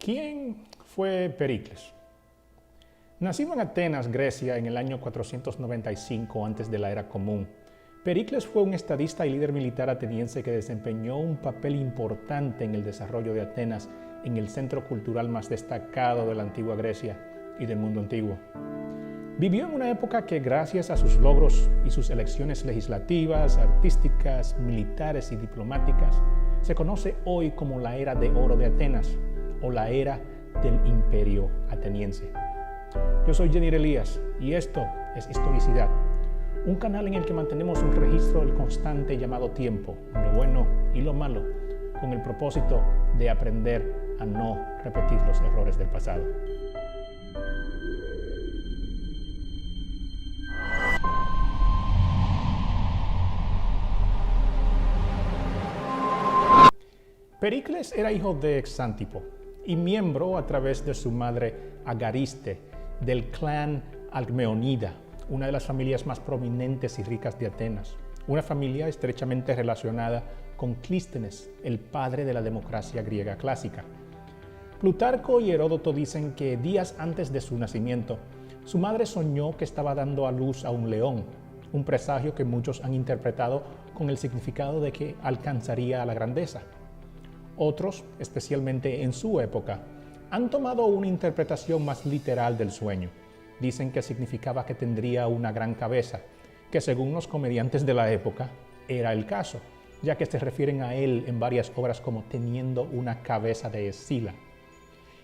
¿Quién fue Pericles? Nacido en Atenas, Grecia, en el año 495 antes de la Era Común, Pericles fue un estadista y líder militar ateniense que desempeñó un papel importante en el desarrollo de Atenas en el centro cultural más destacado de la antigua Grecia y del mundo antiguo. Vivió en una época que, gracias a sus logros y sus elecciones legislativas, artísticas, militares y diplomáticas, se conoce hoy como la Era de Oro de Atenas o la Era del Imperio Ateniense. Yo soy Jenir Elías y esto es Historicidad, un canal en el que mantenemos un registro del constante llamado tiempo, lo bueno y lo malo, con el propósito de aprender a no repetir los errores del pasado. Pericles era hijo de Exántipo y miembro, a través de su madre Agariste, del clan Alcmeonida, una de las familias más prominentes y ricas de Atenas, una familia estrechamente relacionada con Clístenes, el padre de la democracia griega clásica. Plutarco y Heródoto dicen que días antes de su nacimiento, su madre soñó que estaba dando a luz a un león, un presagio que muchos han interpretado con el significado de que alcanzaría a la grandeza. Otros, especialmente en su época, han tomado una interpretación más literal del sueño. Dicen que significaba que tendría una gran cabeza, que según los comediantes de la época, era el caso, ya que se refieren a él en varias obras como teniendo una cabeza de Escila.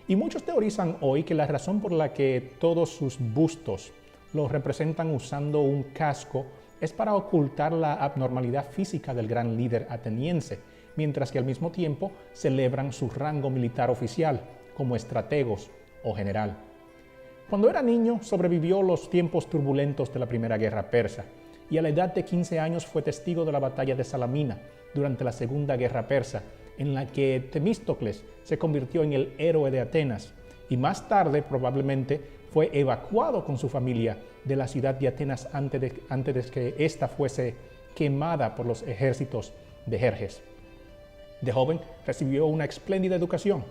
Y muchos teorizan hoy que la razón por la que todos sus bustos los representan usando un casco es para ocultar la abnormalidad física del gran líder ateniense, mientras que al mismo tiempo celebran su rango militar oficial como estrategos o general. Cuando era niño, sobrevivió los tiempos turbulentos de la Primera Guerra Persa y a la edad de 15 años fue testigo de la batalla de Salamina durante la Segunda Guerra Persa, en la que Temístocles se convirtió en el héroe de Atenas y más tarde probablemente fue evacuado con su familia de la ciudad de Atenas antes de que ésta fuese quemada por los ejércitos de Jerjes. De joven recibió una espléndida educación.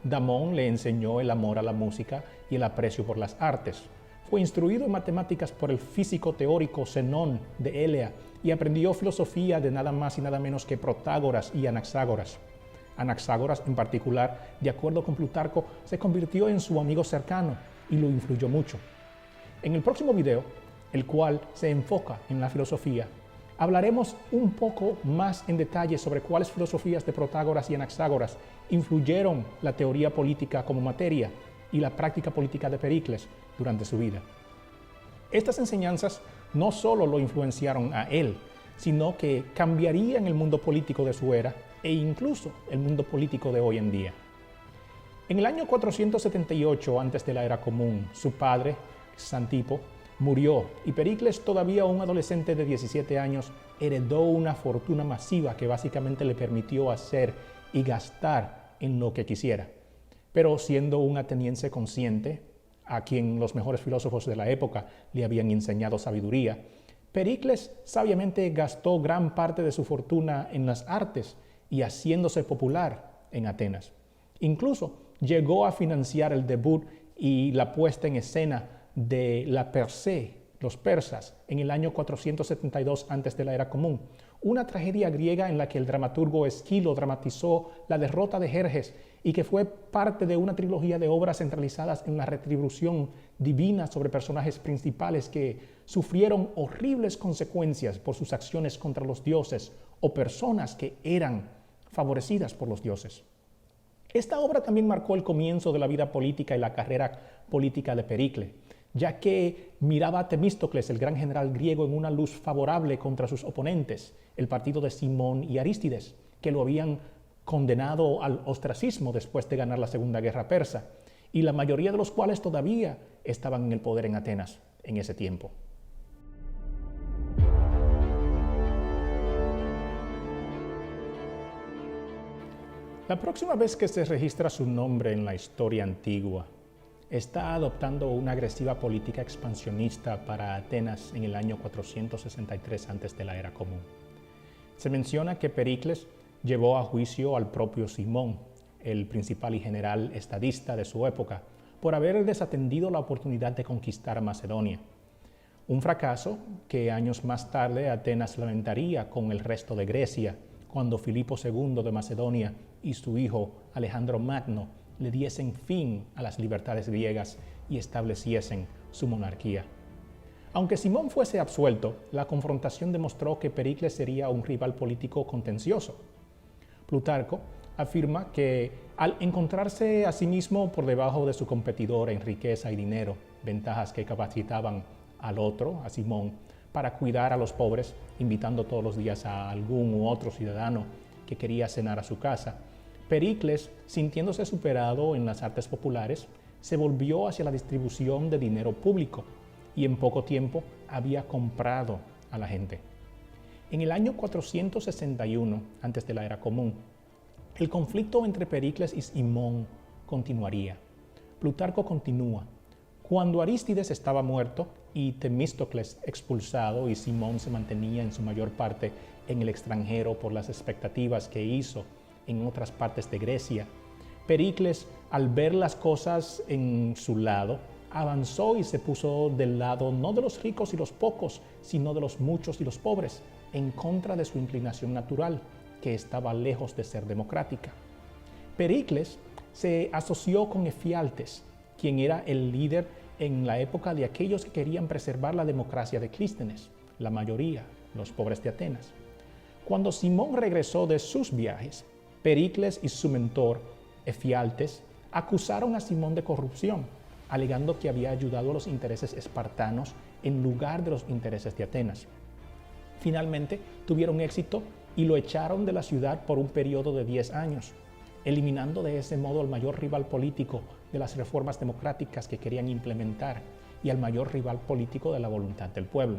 Damón le enseñó el amor a la música y el aprecio por las artes. Fue instruido en matemáticas por el físico teórico Zenón de Elea y aprendió filosofía de nada más y nada menos que Protágoras y Anaxágoras. Anaxágoras, en particular, de acuerdo con Plutarco, se convirtió en su amigo cercano y lo influyó mucho. En el próximo video, el cual se enfoca en la filosofía, hablaremos un poco más en detalle sobre cuáles filosofías de Protágoras y Anaxágoras influyeron la teoría política como materia y la práctica política de Pericles durante su vida. Estas enseñanzas no solo lo influenciaron a él, sino que cambiarían el mundo político de su era e incluso el mundo político de hoy en día. En el año 478 antes de la Era Común, su padre, Xantipo, murió y Pericles, todavía un adolescente de 17 años, heredó una fortuna masiva que básicamente le permitió hacer y gastar en lo que quisiera. Pero siendo un ateniense consciente, a quien los mejores filósofos de la época le habían enseñado sabiduría, Pericles sabiamente gastó gran parte de su fortuna en las artes y haciéndose popular en Atenas. Incluso llegó a financiar el debut y la puesta en escena de la Persée, los persas, en el año 472 antes de la Era Común, una tragedia griega en la que el dramaturgo Esquilo dramatizó la derrota de Jerjes y que fue parte de una trilogía de obras centralizadas en la retribución divina sobre personajes principales que sufrieron horribles consecuencias por sus acciones contra los dioses o personas que eran favorecidas por los dioses. Esta obra también marcó el comienzo de la vida política y la carrera política de Pericles, ya que miraba a Temístocles, el gran general griego, en una luz favorable contra sus oponentes, el partido de Simón y Arístides, que lo habían condenado al ostracismo después de ganar la Segunda Guerra Persa, y la mayoría de los cuales todavía estaban en el poder en Atenas en ese tiempo. La próxima vez que se registra su nombre en la historia antigua, está adoptando una agresiva política expansionista para Atenas en el año 463 antes de la Era Común. Se menciona que Pericles llevó a juicio al propio Simón, el principal y general estadista de su época, por haber desatendido la oportunidad de conquistar Macedonia. Un fracaso que años más tarde Atenas lamentaría con el resto de Grecia, cuando Filipo II de Macedonia y su hijo Alejandro Magno le diesen fin a las libertades griegas y estableciesen su monarquía. Aunque Simón fuese absuelto, la confrontación demostró que Pericles sería un rival político contencioso. Plutarco afirma que al encontrarse a sí mismo por debajo de su competidor en riqueza y dinero, ventajas que capacitaban al otro, a Simón, para cuidar a los pobres, invitando todos los días a algún u otro ciudadano que quería cenar a su casa, Pericles, sintiéndose superado en las artes populares, se volvió hacia la distribución de dinero público y en poco tiempo había comprado a la gente. En el año 461, antes de la Era Común, el conflicto entre Pericles y Simón continuaría. Plutarco continúa: cuando Arístides estaba muerto y Temístocles expulsado y Simón se mantenía en su mayor parte en el extranjero por las expectativas que hizo en otras partes de Grecia, Pericles, al ver las cosas en su lado, avanzó y se puso del lado no de los ricos y los pocos, sino de los muchos y los pobres, en contra de su inclinación natural, que estaba lejos de ser democrática. Pericles se asoció con Efialtes, quien era el líder en la época de aquellos que querían preservar la democracia de Clístenes, la mayoría, los pobres de Atenas. Cuando Simón regresó de sus viajes, Pericles y su mentor, Efialtes, acusaron a Simón de corrupción, alegando que había ayudado a los intereses espartanos en lugar de los intereses de Atenas. Finalmente, tuvieron éxito y lo echaron de la ciudad por un periodo de 10 años, eliminando de ese modo al mayor rival político de las reformas democráticas que querían implementar y al mayor rival político de la voluntad del pueblo.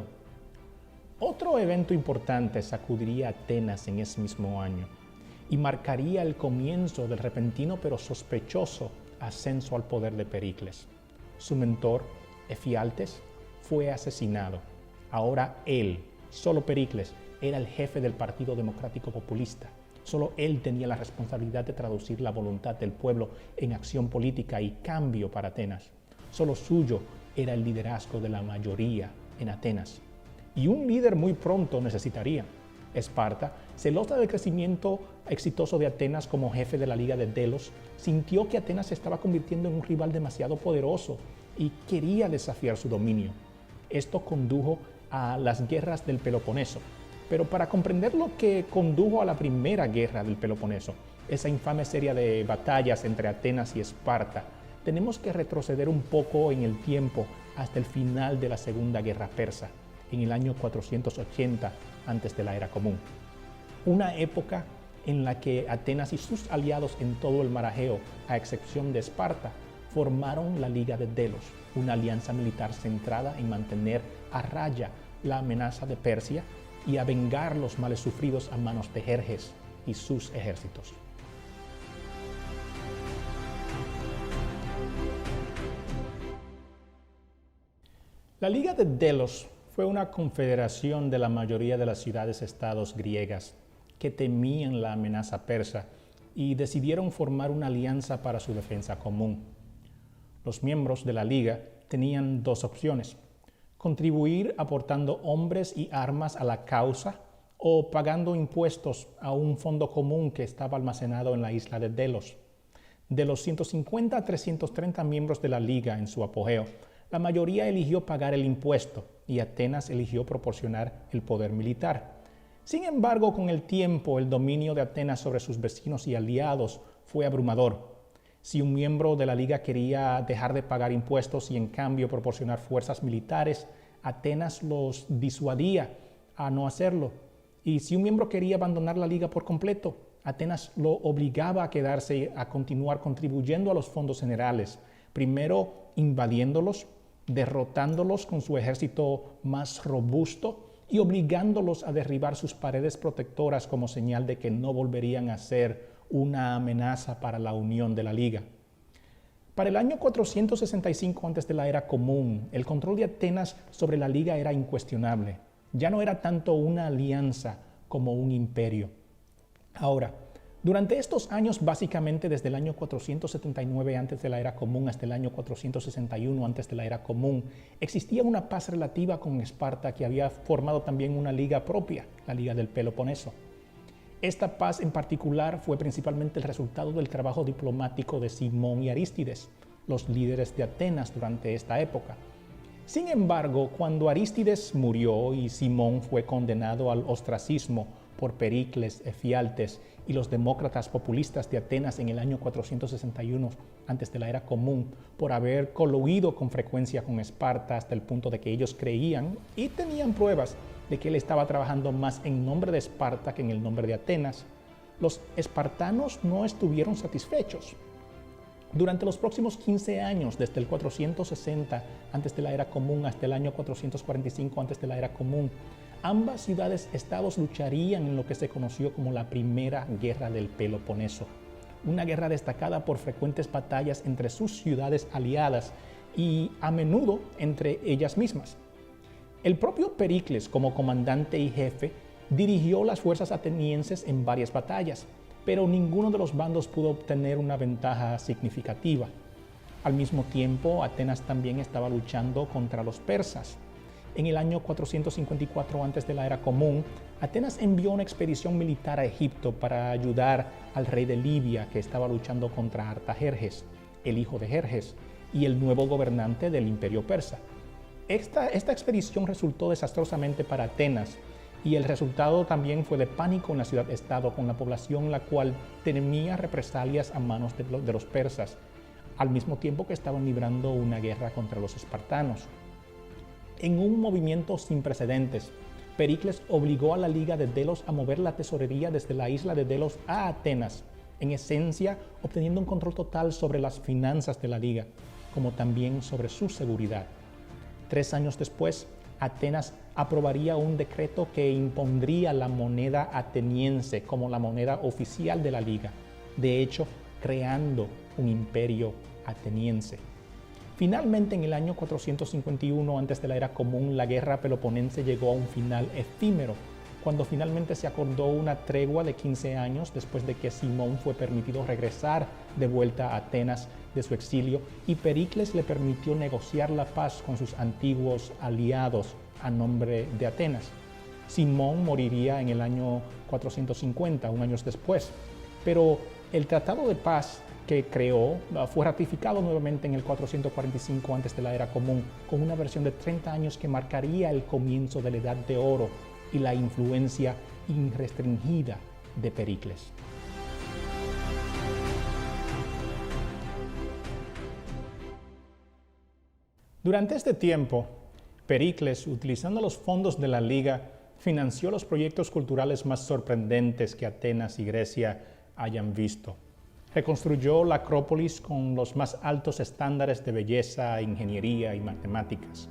Otro evento importante sacudiría a Atenas en ese mismo año y marcaría el comienzo del repentino pero sospechoso ascenso al poder de Pericles. Su mentor, Efialtes, fue asesinado. Ahora él, solo Pericles, era el jefe del Partido Democrático Populista. Solo él tenía la responsabilidad de traducir la voluntad del pueblo en acción política y cambio para Atenas. Solo suyo era el liderazgo de la mayoría en Atenas. Y un líder muy pronto necesitaría. Esparta, celosa del crecimiento exitoso de Atenas como jefe de la Liga de Delos, sintió que Atenas se estaba convirtiendo en un rival demasiado poderoso y quería desafiar su dominio. Esto condujo a las guerras del Peloponeso. Pero para comprender lo que condujo a la primera guerra del Peloponeso, esa infame serie de batallas entre Atenas y Esparta, tenemos que retroceder un poco en el tiempo hasta el final de la Segunda Guerra Persa, en el año 480 antes de la Era Común. Una época en la que Atenas y sus aliados en todo el mar Egeo, a excepción de Esparta, formaron la Liga de Delos, una alianza militar centrada en mantener a raya la amenaza de Persia y a vengar los males sufridos a manos de Jerjes y sus ejércitos. La Liga de Delos fue una confederación de la mayoría de las ciudades-estados griegas que temían la amenaza persa y decidieron formar una alianza para su defensa común. Los miembros de la Liga tenían dos opciones: contribuir aportando hombres y armas a la causa o pagando impuestos a un fondo común que estaba almacenado en la isla de Delos. De los 150 a 330 miembros de la Liga en su apogeo, la mayoría eligió pagar el impuesto y Atenas eligió proporcionar el poder militar. Sin embargo, con el tiempo, el dominio de Atenas sobre sus vecinos y aliados fue abrumador. Si un miembro de la Liga quería dejar de pagar impuestos y en cambio proporcionar fuerzas militares, Atenas los disuadía a no hacerlo. Y si un miembro quería abandonar la Liga por completo, Atenas lo obligaba a quedarse a continuar contribuyendo a los fondos generales, primero invadiéndolos, derrotándolos con su ejército más robusto y obligándolos a derribar sus paredes protectoras como señal de que no volverían a ser una amenaza para la unión de la Liga. Para el año 465 antes de la Era Común, el control de Atenas sobre la Liga era incuestionable. Ya no era tanto una alianza como un imperio. Ahora, Durante estos años, básicamente desde el año 479 antes de la era común hasta el año 461 antes de la era común, existía una paz relativa con Esparta, que había formado también una liga propia, la Liga del Peloponeso. Esta paz en particular fue principalmente el resultado del trabajo diplomático de Simón y Arístides, los líderes de Atenas durante esta época. Sin embargo, cuando Arístides murió y Simón fue condenado al ostracismo por Pericles, Efialtes y los demócratas populistas de Atenas en el año 461 antes de la era común, por haber coluido con frecuencia con Esparta hasta el punto de que ellos creían y tenían pruebas de que él estaba trabajando más en nombre de Esparta que en el nombre de Atenas, los espartanos no estuvieron satisfechos. Durante los próximos 15 años, desde el 460 antes de la era común hasta el año 445 antes de la era común, ambas ciudades-estados lucharían en lo que se conoció como la Primera Guerra del Peloponeso, una guerra destacada por frecuentes batallas entre sus ciudades aliadas y a menudo entre ellas mismas. El propio Pericles, como comandante y jefe, dirigió las fuerzas atenienses en varias batallas, pero ninguno de los bandos pudo obtener una ventaja significativa. Al mismo tiempo, Atenas también estaba luchando contra los persas. En el año 454 antes de la era común, Atenas envió una expedición militar a Egipto para ayudar al rey de Libia, que estaba luchando contra Artajerjes, el hijo de Jerjes, y el nuevo gobernante del imperio persa. Esta expedición resultó desastrosamente para Atenas, y el resultado también fue de pánico en la ciudad-estado, con la población la cual temía represalias a manos de los persas, al mismo tiempo que estaban librando una guerra contra los espartanos. En un movimiento sin precedentes, Pericles obligó a la Liga de Delos a mover la tesorería desde la isla de Delos a Atenas, en esencia obteniendo un control total sobre las finanzas de la Liga, como también sobre su seguridad. 3 años después, Atenas aprobaría un decreto que impondría la moneda ateniense como la moneda oficial de la Liga, de hecho, creando un imperio ateniense. Finalmente, en el año 451 antes de la era común, la guerra peloponense llegó a un final efímero, cuando finalmente se acordó una tregua de 15 años después de que Simón fue permitido regresar de vuelta a Atenas de su exilio y Pericles le permitió negociar la paz con sus antiguos aliados a nombre de Atenas. Simón moriría en el año 450, un año después, pero el tratado de paz que creó fue ratificado nuevamente en el 445 antes de la era común, con una versión de 30 años que marcaría el comienzo de la Edad de Oro y la influencia irrestringida de Pericles. Durante este tiempo, Pericles, utilizando los fondos de la Liga, financió los proyectos culturales más sorprendentes que Atenas y Grecia hayan visto. Reconstruyó la Acrópolis con los más altos estándares de belleza, ingeniería y matemáticas.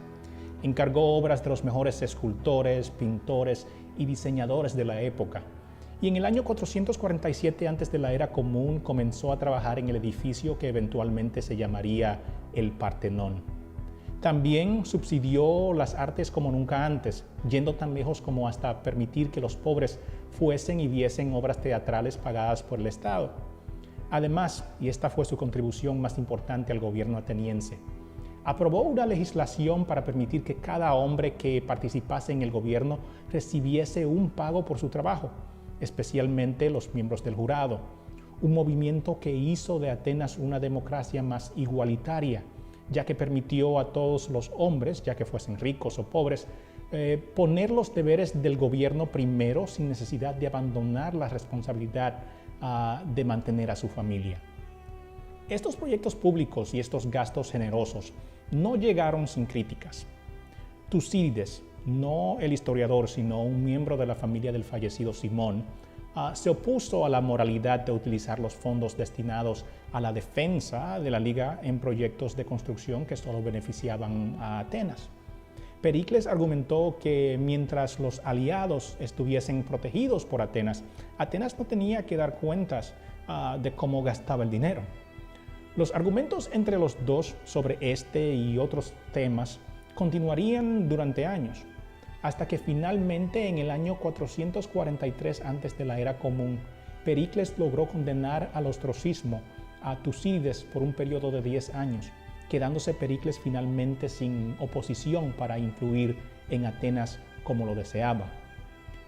Encargó obras de los mejores escultores, pintores y diseñadores de la época. Y en el año 447 antes de la era común comenzó a trabajar en el edificio que eventualmente se llamaría el Partenón. También subsidió las artes como nunca antes, yendo tan lejos como hasta permitir que los pobres fuesen y viesen obras teatrales pagadas por el Estado. Además, y esta fue su contribución más importante al gobierno ateniense, aprobó una legislación para permitir que cada hombre que participase en el gobierno recibiese un pago por su trabajo, especialmente los miembros del jurado, un movimiento que hizo de Atenas una democracia más igualitaria, ya que permitió a todos los hombres, ya que fuesen ricos o pobres, poner los deberes del gobierno primero sin necesidad de abandonar la responsabilidad de mantener a su familia. Estos proyectos públicos y estos gastos generosos no llegaron sin críticas. Tucídides, no el historiador, sino un miembro de la familia del fallecido Simón, se opuso a la moralidad de utilizar los fondos destinados a la defensa de la Liga en proyectos de construcción que solo beneficiaban a Atenas. Pericles argumentó que mientras los aliados estuviesen protegidos por Atenas, Atenas no tenía que dar cuentas de cómo gastaba el dinero. Los argumentos entre los dos sobre este y otros temas continuarían durante años, hasta que finalmente en el año 443 antes de la era común, Pericles logró condenar al ostracismo a Tucídides por un periodo de 10 años, quedándose Pericles finalmente sin oposición para influir en Atenas como lo deseaba.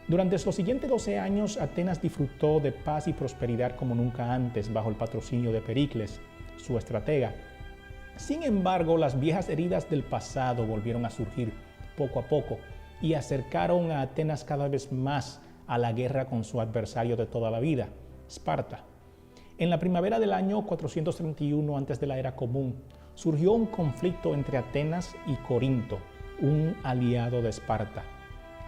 Durante los siguientes 12 años, Atenas disfrutó de paz y prosperidad como nunca antes bajo el patrocinio de Pericles, su estratega. Sin embargo, las viejas heridas del pasado volvieron a surgir poco a poco y acercaron a Atenas cada vez más a la guerra con su adversario de toda la vida, Esparta. En la primavera del año 431 antes de la era común, surgió un conflicto entre Atenas y Corinto, un aliado de Esparta.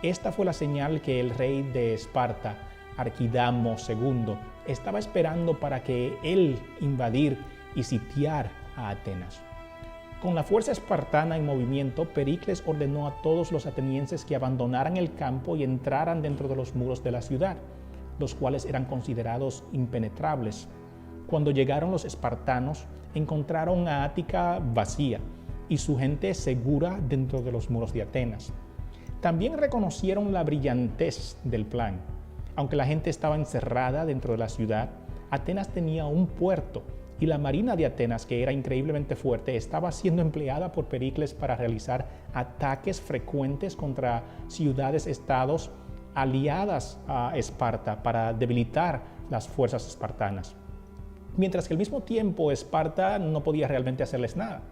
Esta fue la señal que el rey de Esparta, Arquidamo II, estaba esperando para que él invadir y sitiar a Atenas. Con la fuerza espartana en movimiento, Pericles ordenó a todos los atenienses que abandonaran el campo y entraran dentro de los muros de la ciudad, los cuales eran considerados impenetrables. Cuando llegaron los espartanos, encontraron a Ática vacía y su gente segura dentro de los muros de Atenas. También reconocieron la brillantez del plan. Aunque la gente estaba encerrada dentro de la ciudad, Atenas tenía un puerto y la marina de Atenas, que era increíblemente fuerte, estaba siendo empleada por Pericles para realizar ataques frecuentes contra ciudades-estados aliadas a Esparta para debilitar las fuerzas espartanas. Mientras que al mismo tiempo Esparta no podía realmente hacerles nada.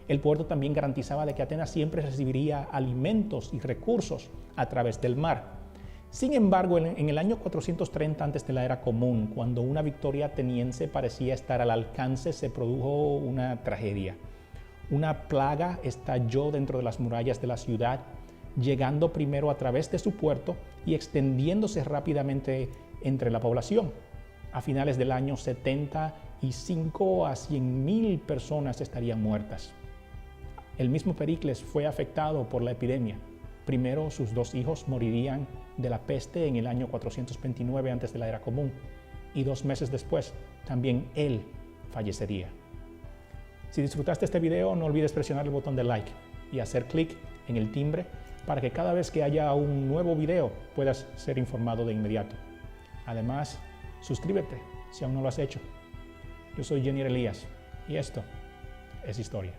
El puerto también garantizaba de que Atenas siempre recibiría alimentos y recursos a través del mar. Sin embargo, en el año 430 antes de la era común, cuando una victoria ateniense parecía estar al alcance, se produjo una tragedia. Una plaga estalló dentro de las murallas de la ciudad, llegando primero a través de su puerto y extendiéndose rápidamente entre la población. A finales del año 75 a 100,000 personas estarían muertas. El mismo Pericles fue afectado por la epidemia. Primero, sus 2 hijos morirían de la peste en el año 429 antes de la era común, y 2 meses después, también él fallecería. Si disfrutaste este video, no olvides presionar el botón de like y hacer clic en el timbre para que cada vez que haya un nuevo video puedas ser informado de inmediato. Además, suscríbete si aún no lo has hecho. Yo soy Jenier Elías y esto es historia.